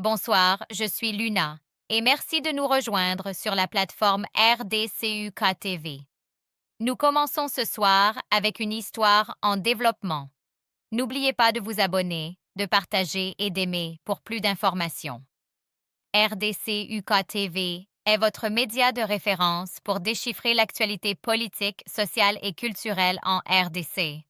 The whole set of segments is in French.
Bonsoir, je suis Luna et merci de nous rejoindre sur la plateforme RDCUK TV. Nous commençons ce soir avec une histoire en développement. N'oubliez pas de vous abonner, de partager et d'aimer pour plus d'informations. RDCUK TV est votre média de référence pour déchiffrer l'actualité politique, sociale et culturelle en RDC.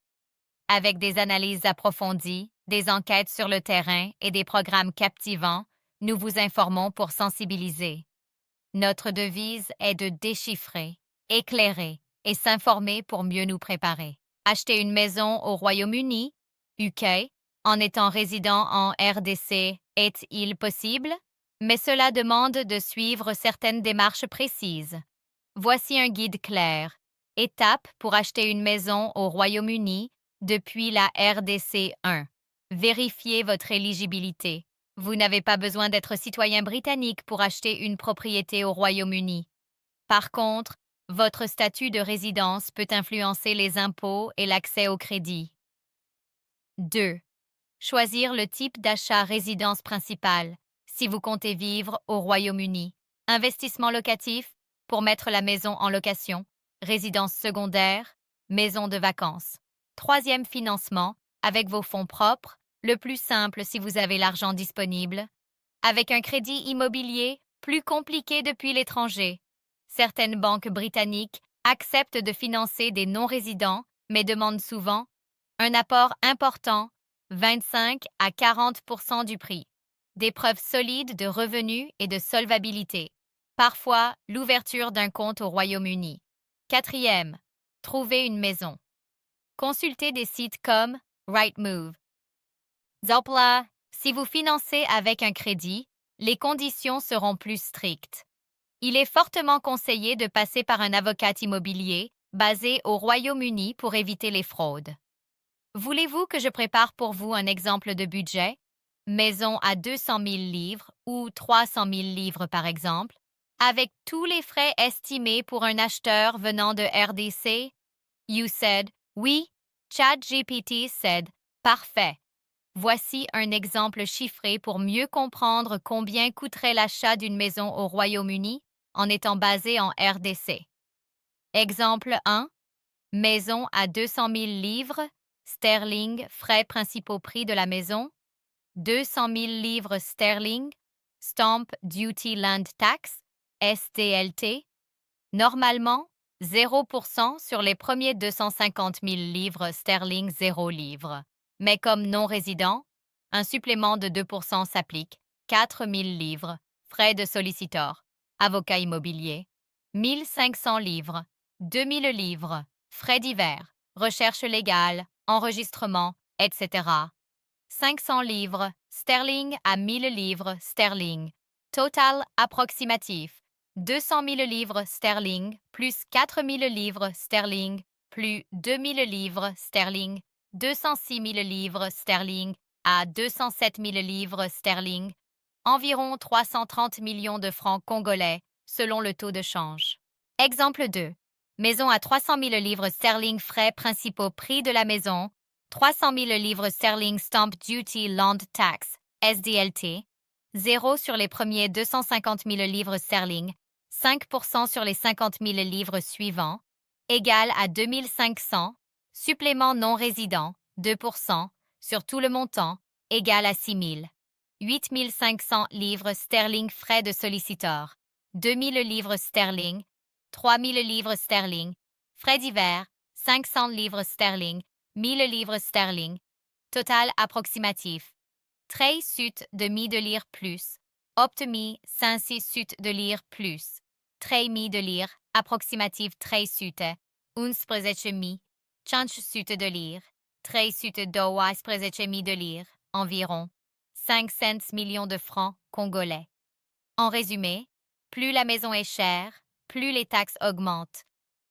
Avec des analyses approfondies, des enquêtes sur le terrain et des programmes captivants, nous vous informons pour sensibiliser. Notre devise est de déchiffrer, éclairer et s'informer pour mieux nous préparer. Acheter une maison au Royaume-Uni, UK, en étant résident en RDC, est-il possible? Mais cela demande de suivre certaines démarches précises. Voici un guide clair. Étapes pour acheter une maison au Royaume-Uni depuis la RDC 1. Vérifiez votre éligibilité. Vous n'avez pas besoin d'être citoyen britannique pour acheter une propriété au Royaume-Uni. Par contre, votre statut de résidence peut influencer les impôts et l'accès au crédit. 2. Choisir le type d'achat résidence principale si vous comptez vivre au Royaume-Uni. Investissement locatif pour mettre la maison en location. Résidence secondaire, maison de vacances. Troisième financement, avec vos fonds propres, le plus simple si vous avez l'argent disponible. Avec un crédit immobilier, plus compliqué depuis l'étranger. Certaines banques britanniques acceptent de financer des non-résidents, mais demandent souvent un apport important, 25 à 40% du prix. Des preuves solides de revenus et de solvabilité. Parfois, l'ouverture d'un compte au Royaume-Uni. Quatrième, trouver une maison. Consultez des sites comme Rightmove. Zopla, si vous financez avec un crédit, les conditions seront plus strictes. Il est fortement conseillé de passer par un avocat immobilier basé au Royaume-Uni pour éviter les fraudes. Voulez-vous que je prépare pour vous un exemple de budget? Maison à 200 000 livres ou 300 000 livres par exemple, avec tous les frais estimés pour un acheteur venant de RDC? You said, oui, ChatGPT said, parfait. Voici un exemple chiffré pour mieux comprendre combien coûterait l'achat d'une maison au Royaume-Uni en étant basé en RDC. Exemple 1. Maison à 200 000 livres, sterling, frais principaux prix de la maison, 200 000 livres sterling, Stamp Duty Land Tax, SDLT, normalement 0% sur les premiers 250 000 livres sterling 0 livres. Mais comme non-résident, un supplément de 2% s'applique, 4 000 livres, frais de solliciteur, avocat immobilier, 1 500 livres, 2 000 livres, frais divers, recherche légale, enregistrement, etc. 500 livres sterling à 1 000 livres sterling. Total approximatif. 200 000 livres sterling plus 4 000 livres sterling plus 2 000 livres sterling, 206 000 livres sterling à 207 000 livres sterling, environ 330 millions de francs congolais selon le taux de change. Exemple 2. Maison à 300 000 livres sterling frais principaux prix de la maison, 300 000 livres sterling Stamp Duty Land Tax, SDLT, 0 sur les premiers 250 000 livres sterling, 5% sur les 50 000 livres suivants, égal à 2 500, supplément non résident, 2%, sur tout le montant, égal à 6 000. 8 500 livres sterling frais de solliciteur, 2 000 livres sterling, 3 000 livres sterling, frais divers, 500 livres sterling, 1 000 livres sterling, total approximatif. Très sut de mi de lire plus, optimi 5 sut de lire plus, très mi de lire, approximatif très sute, uns presece mi, change sut de lire, très sut dois presece mi de lire, environ 500 millions de francs congolais. En résumé, plus la maison est chère, plus les taxes augmentent.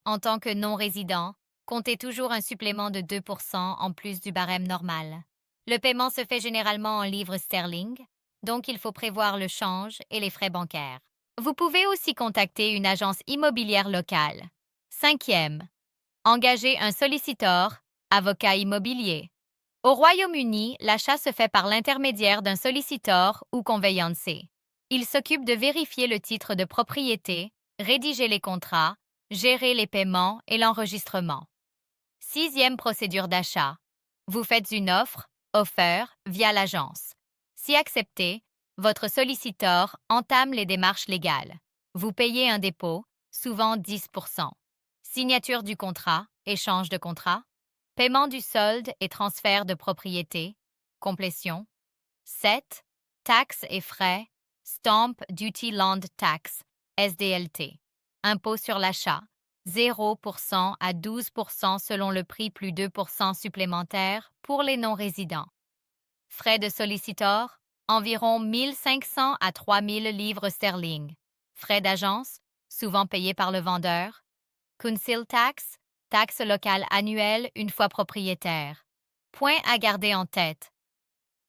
En tant que non-résident, comptez toujours un supplément de 2% en plus du barème normal. Le paiement se fait généralement en livres sterling, donc il faut prévoir le change et les frais bancaires. Vous pouvez aussi contacter une agence immobilière locale. Cinquième, engager un solliciteur, avocat immobilier. Au Royaume-Uni, l'achat se fait par l'intermédiaire d'un solliciteur ou conveyancé. Il s'occupe de vérifier le titre de propriété, rédiger les contrats, gérer les paiements et l'enregistrement. Sixième procédure d'achat. Vous faites une offer, via l'agence. Si accepté, votre solliciteur entame les démarches légales. Vous payez un dépôt, souvent 10%. Signature du contrat, échange de contrat. Paiement du solde et transfert de propriété. Complétion. 7. Taxes et frais. Stamp Duty Land Tax, SDLT. Impôt sur l'achat. 0% à 12% selon le prix plus 2% supplémentaires pour les non-résidents. Frais de solliciteur, environ 1500 à 3000 livres sterling. Frais d'agence, souvent payés par le vendeur. Council tax, taxe locale annuelle une fois propriétaire. Point à garder en tête.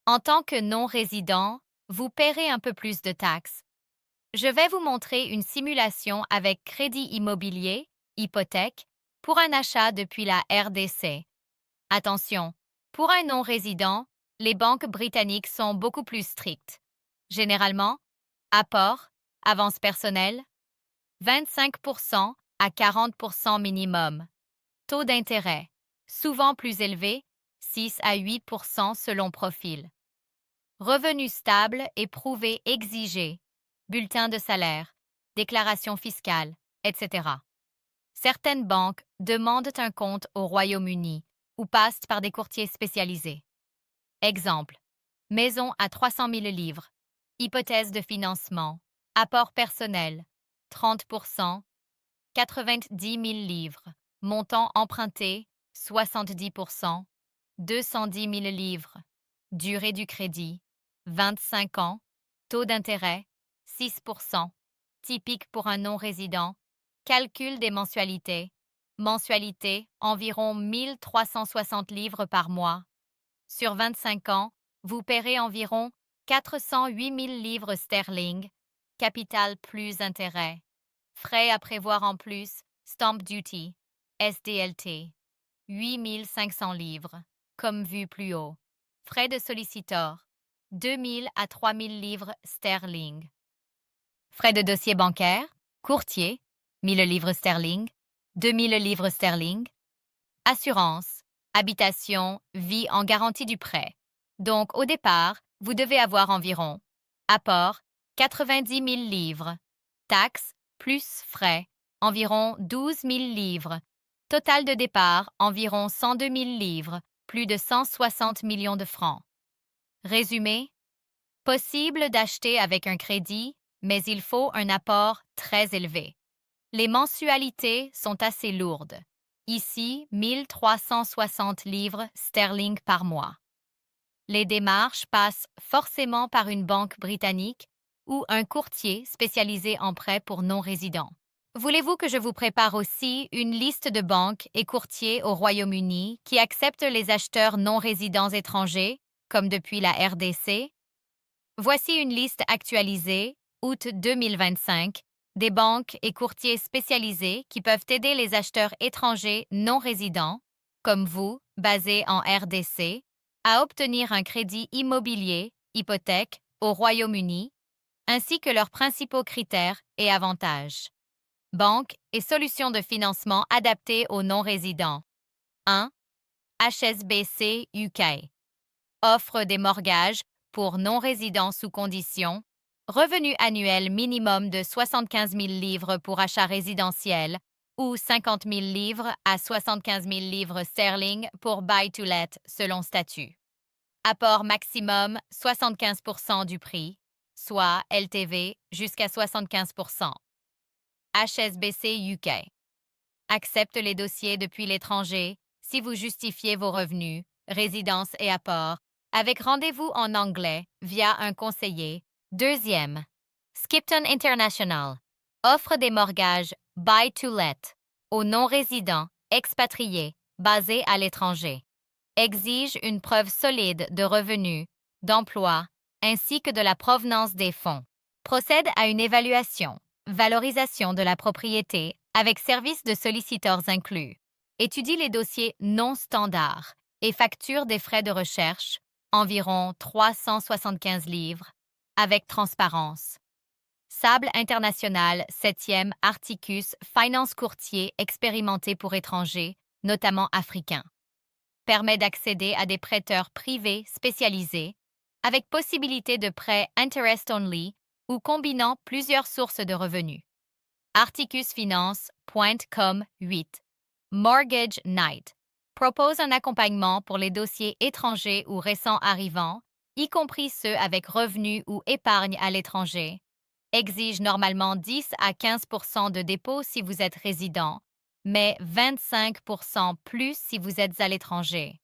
En tant que non-résident, vous paierez un peu plus de taxes. Je vais vous montrer une simulation avec crédit immobilier, hypothèque, pour un achat depuis la RDC. Attention, pour un non-résident, les banques britanniques sont beaucoup plus strictes. Généralement, apport, avance personnelle, 25% à 40% minimum. Taux d'intérêt, souvent plus élevé, 6 à 8% selon profil. Revenus stables et prouvés exigés, bulletin de salaire, déclaration fiscale, etc. Certaines banques demandent un compte au Royaume-Uni ou passent par des courtiers spécialisés. Exemple. Maison à 300 000 livres. Hypothèse de financement. Apport personnel. 30%. 90 000 livres. Montant emprunté. 70%. 210 000 livres. Durée du crédit. 25 ans. Taux d'intérêt. 6%. Typique pour un non-résident. Calcul des mensualités. Mensualité, environ 1360 livres par mois. Sur 25 ans, vous paierez environ 408 000 livres sterling, capital plus intérêt. Frais à prévoir en plus, Stamp Duty, SDLT, 8 500 livres, comme vu plus haut. Frais de solliciteur, 2 000 à 3 000 livres sterling. Frais de dossier bancaire, courtier, 1 000 livres sterling, 2 000 livres sterling. Assurance, habitation, vie en garantie du prêt. Donc, au départ, vous devez avoir environ apport, 90 000 livres. Taxes, plus frais, environ 12 000 livres. Total de départ, environ 102 000 livres, plus de 160 millions de francs. Résumé. Possible d'acheter avec un crédit, mais il faut un apport très élevé. Les mensualités sont assez lourdes. Ici, 1360 livres sterling par mois. Les démarches passent forcément par une banque britannique ou un courtier spécialisé en prêts pour non-résidents. Voulez-vous que je vous prépare aussi une liste de banques et courtiers au Royaume-Uni qui acceptent les acheteurs non-résidents étrangers, comme depuis la RDC? Voici une liste actualisée, août 2025, des banques et courtiers spécialisés qui peuvent aider les acheteurs étrangers non résidents, comme vous, basés en RDC, à obtenir un crédit immobilier, hypothèque, au Royaume-Uni, ainsi que leurs principaux critères et avantages. Banques et solutions de financement adaptées aux non-résidents. 1. HSBC UK. Offre des mortgages pour non-résidents sous condition. Revenu annuel minimum de 75 000 livres pour achat résidentiel ou 50 000 livres à 75 000 livres sterling pour buy-to-let selon statut. Apport maximum 75% du prix, soit LTV jusqu'à 75%. HSBC UK. Accepte les dossiers depuis l'étranger si vous justifiez vos revenus, résidences et apports, avec rendez-vous en anglais via un conseiller. Deuxième, Skipton International. Offre des mortgages buy-to-let aux non-résidents expatriés basés à l'étranger. Exige une preuve solide de revenus, d'emploi, ainsi que de la provenance des fonds. Procède à une évaluation, valorisation de la propriété avec service de solliciteurs inclus. Étudie les dossiers non standards et facture des frais de recherche, environ 375 livres, avec transparence. Sable International, 7e Articus Finance courtier expérimenté pour étrangers, notamment africains. Permet d'accéder à des prêteurs privés spécialisés, avec possibilité de prêts interest-only ou combinant plusieurs sources de revenus. Articusfinance.com 8. Mortgage Night propose un accompagnement pour les dossiers étrangers ou récents arrivants, y compris ceux avec revenus ou épargne à l'étranger. Exige normalement 10 à 15 de dépôt si vous êtes résident, mais 25 plus si vous êtes à l'étranger.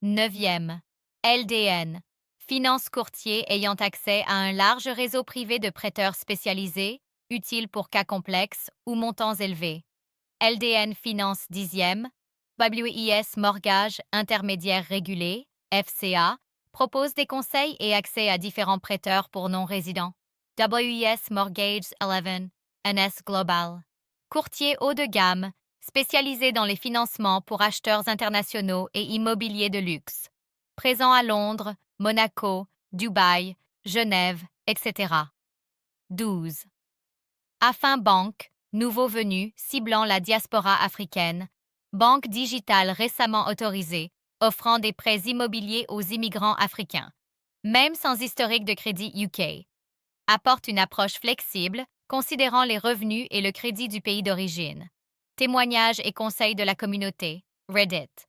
9e. LDN. Finance courtier ayant accès à un large réseau privé de prêteurs spécialisés, utile pour cas complexes ou montants élevés. LDN Finance 10e. WIS Mortgage Intermédiaire Régulé, FCA, propose des conseils et accès à différents prêteurs pour non-résidents. WIS Mortgage 11, NS Global. Courtier haut de gamme, spécialisé dans les financements pour acheteurs internationaux et immobiliers de luxe. Présent à Londres, Monaco, Dubaï, Genève, etc. 12. Affin Bank, nouveau venu, ciblant la diaspora africaine. Banque digitale récemment autorisée, offrant des prêts immobiliers aux immigrants africains. Même sans historique de crédit UK. Apporte une approche flexible, considérant les revenus et le crédit du pays d'origine. Témoignages et conseils de la communauté. Reddit.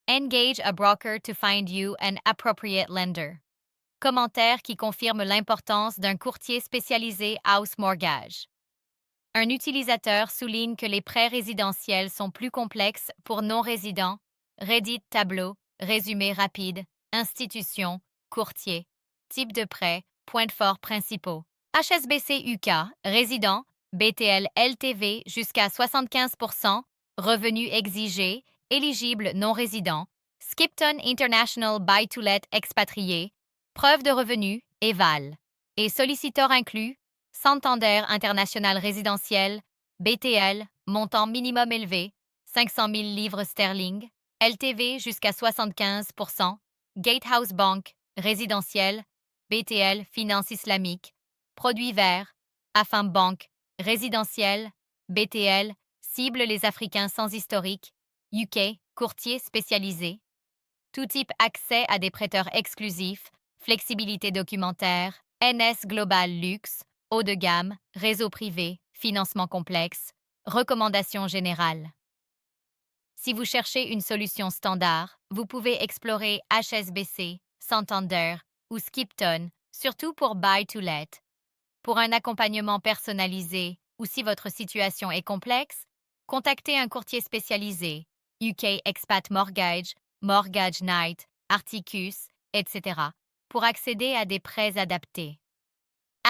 Engage a broker to find you an appropriate lender. Commentaires qui confirment l'importance d'un courtier spécialisé House Mortgage. Un utilisateur souligne que les prêts résidentiels sont plus complexes pour non-résidents. Reddit tableau, résumé rapide, institution, courtier, type de prêt, points de forts principaux. HSBC UK, résident, BTL LTV jusqu'à 75 revenus exigés, éligible non-résident, Skipton International Buy-to-Let expatrié, preuve de revenus, éval. Et solliciteur inclus, Santander International Résidentiel, BTL, montant minimum élevé, 500 000 livres sterling, LTV jusqu'à 75 Gatehouse Bank, résidentiel, BTL, finance islamique, produits verts, Affin Bank, résidentiel, BTL, cible les Africains sans historique, UK, courtier spécialisé. Tout type accès à des prêteurs exclusifs, flexibilité documentaire, NS Global Luxe, haut de gamme, réseau privé, financement complexe, recommandations générales. Si vous cherchez une solution standard, vous pouvez explorer HSBC, Santander ou Skipton, surtout pour Buy to Let. Pour un accompagnement personnalisé ou si votre situation est complexe, contactez un courtier spécialisé, UK Expat Mortgage, Mortgage Night, Articus, etc., pour accéder à des prêts adaptés.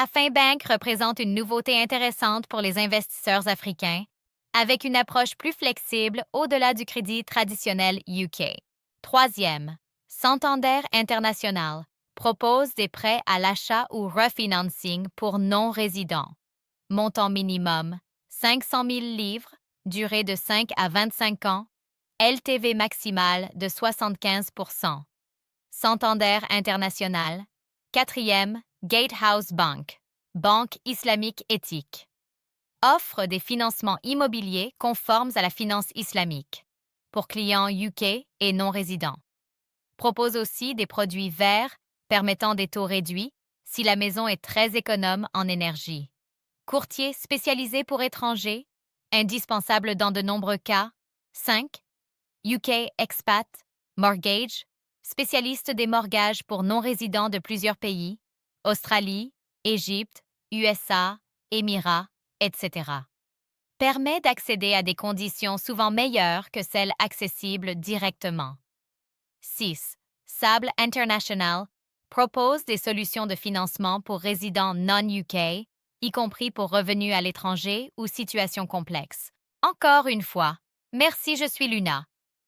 Affin Bank représente une nouveauté intéressante pour les investisseurs africains, avec une approche plus flexible au-delà du crédit traditionnel UK. 3e, Santander International propose des prêts à l'achat ou refinancing pour non-résidents. Montant minimum, 500 000 livres, durée de 5 à 25 ans, LTV maximale de 75 Santander International, 4e, Gatehouse Bank, banque islamique éthique. Offre des financements immobiliers conformes à la finance islamique, pour clients UK et non-résidents. Propose aussi des produits verts permettant des taux réduits si la maison est très économe en énergie. Courtier spécialisé pour étrangers, indispensable dans de nombreux cas. 5. UK Expat, Mortgage, spécialiste des mortgages pour non-résidents de plusieurs pays, Australie, Égypte, USA, Émirats, etc. Permet d'accéder à des conditions souvent meilleures que celles accessibles directement. 6. Sable International propose des solutions de financement pour résidents non-UK, y compris pour revenus à l'étranger ou situations complexes. Encore une fois, merci, je suis Luna.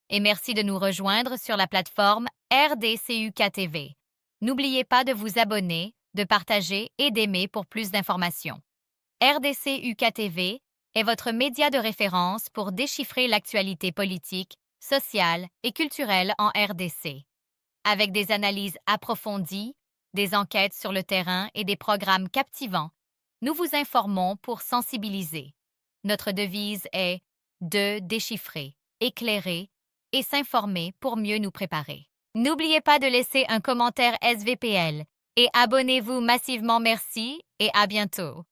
Et merci de nous rejoindre sur la plateforme RDCUK TV. N'oubliez pas de vous abonner, de partager et d'aimer pour plus d'informations. RDCUK TV est votre média de référence pour déchiffrer l'actualité politique, sociales et culturelles en RDC. Avec des analyses approfondies, des enquêtes sur le terrain et des programmes captivants, nous vous informons pour sensibiliser. Notre devise est de déchiffrer, éclairer et s'informer pour mieux nous préparer. N'oubliez pas de laisser un commentaire SVPL et abonnez-vous massivement. Merci et à bientôt.